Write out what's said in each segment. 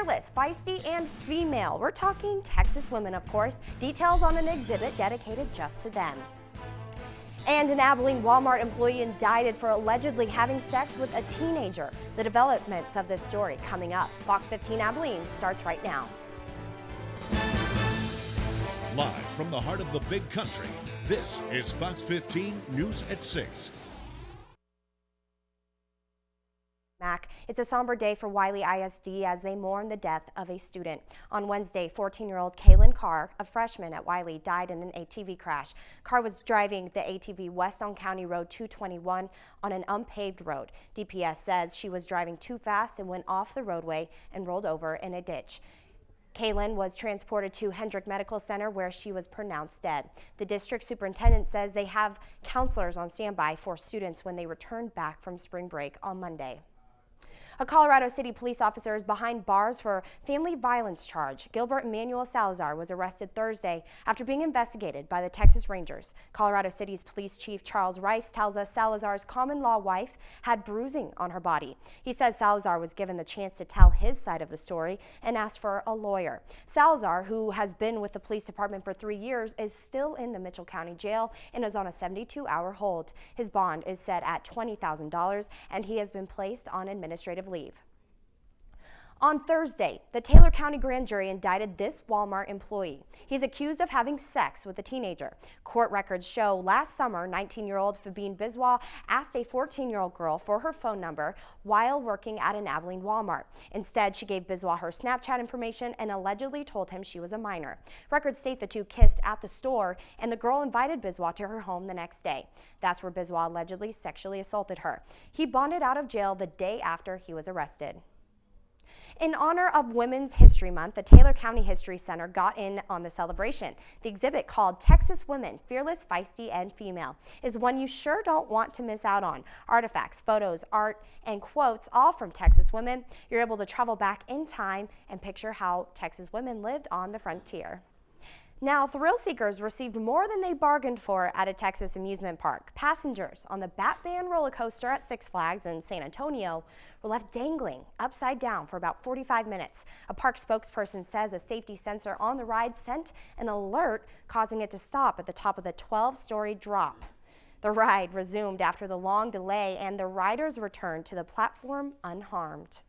fearless, feisty, and female. We're talking Texas women, of course. Details on an exhibit dedicated just to them. And an Abilene Walmart employee indicted for allegedly having sex with a teenager. The developments of this story coming up. Fox 15 Abilene starts right now. Live from the heart of the big country, this is Fox 15 News at 6. Mac. It's a somber day for Wiley ISD as they mourn the death of a student. On Wednesday, 14-year-old Kaylin Carr, a freshman at Wiley, died in an ATV crash. Carr was driving the ATV west on County Road 221 on an unpaved road. DPS says she was driving too fast and went off the roadway and rolled over in a ditch. Kaylin was transported to Hendrick Medical Center where she was pronounced dead. The district superintendent says they have counselors on standby for students when they return back from spring break on Monday. A Colorado City police officer is behind bars for family violence charge. Gilbert Emmanuel Salazar was arrested Thursday after being investigated by the Texas Rangers. Colorado City's police chief Charles Rice tells us Salazar's common-law wife had bruising on her body. He says Salazar was given the chance to tell his side of the story and asked for a lawyer. Salazar, who has been with the police department for 3 years, is still in the Mitchell County Jail and is on a 72-hour hold. His bond is set at $20,000 and he has been placed on administrative leave. On Thursday, the Taylor County grand jury indicted this Walmart employee. He's accused of having sex with a teenager. Court records show last summer, 19-year-old Fabine Biswa asked a 14-year-old girl for her phone number while working at an Abilene Walmart. Instead, she gave Biswa her Snapchat information and allegedly told him she was a minor. Records state the two kissed at the store, and the girl invited Biswa to her home the next day. That's where Biswa allegedly sexually assaulted her. He bonded out of jail the day after he was arrested. In honor of Women's History Month, the Taylor County History Center got in on the celebration. The exhibit, called Texas Women, Fearless, Feisty, and Female, is one you sure don't want to miss out on. Artifacts, photos, art, and quotes, all from Texas women. You're able to travel back in time and picture how Texas women lived on the frontier. Now, thrill seekers received more than they bargained for at a Texas amusement park. Passengers on the Batman roller coaster at Six Flags in San Antonio were left dangling upside down for about 45 minutes. A park spokesperson says a safety sensor on the ride sent an alert, causing it to stop at the top of the 12-story drop. The ride resumed after the long delay, and the riders returned to the platform unharmed.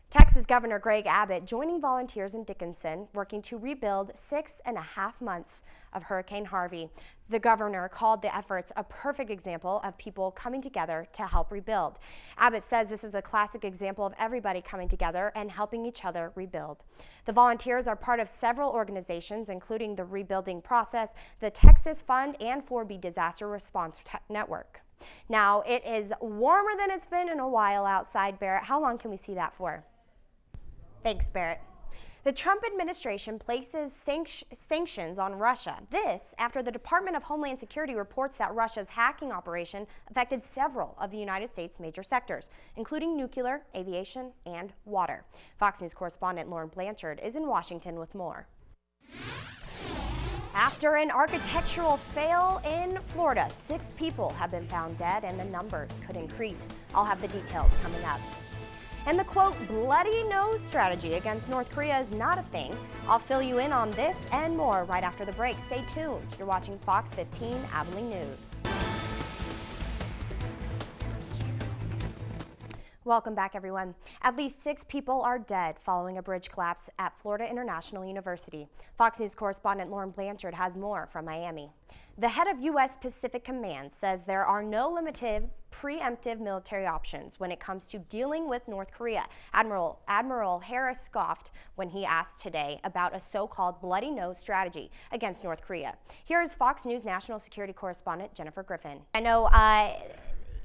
Texas Governor Greg Abbott joining volunteers in Dickinson, working to rebuild 6.5 months of Hurricane Harvey. The governor called the efforts a perfect example of people coming together to help rebuild. Abbott says this is a classic example of everybody coming together and helping each other rebuild. The volunteers are part of several organizations, including the Rebuilding Process, the Texas Fund, and 4B Disaster Response Network. Now, it is warmer than it's been in a while outside, Barrett. How long can we see that for? Thanks, Barrett. The Trump administration places sanctions on Russia. This after the Department of Homeland Security reports that Russia's hacking operation affected several of the United States' major sectors, including nuclear, aviation, and water. Fox News correspondent Lauren Blanchard is in Washington with more. After an architectural fail in Florida, 6 people have been found dead and the numbers could increase. I'll have the details coming up. And the quote, bloody nose strategy against North Korea is not a thing. I'll fill you in on this and more right after the break. Stay tuned. You're watching Fox 15 Abilene News. Welcome back, everyone. At least 6 people are dead following a bridge collapse at Florida International University. Fox News correspondent Lauren Blanchard has more from Miami. The head of U.S. Pacific Command says there are no limited preemptive military options when it comes to dealing with North Korea. Admiral Harris scoffed when he asked today about a so-called bloody nose strategy against North Korea. Here's Fox News national security correspondent Jennifer Griffin. I know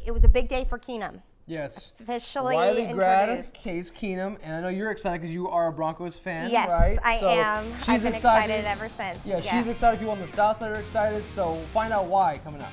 it was a big day for Keenum. Yes. Officially Wiley grad, introduced. Case Keenum, and I know you're excited because you are a Broncos fan, yes, right? I am. I've been excited ever since. Yeah, she's excited. People on the south side are excited, so we'll find out why coming up.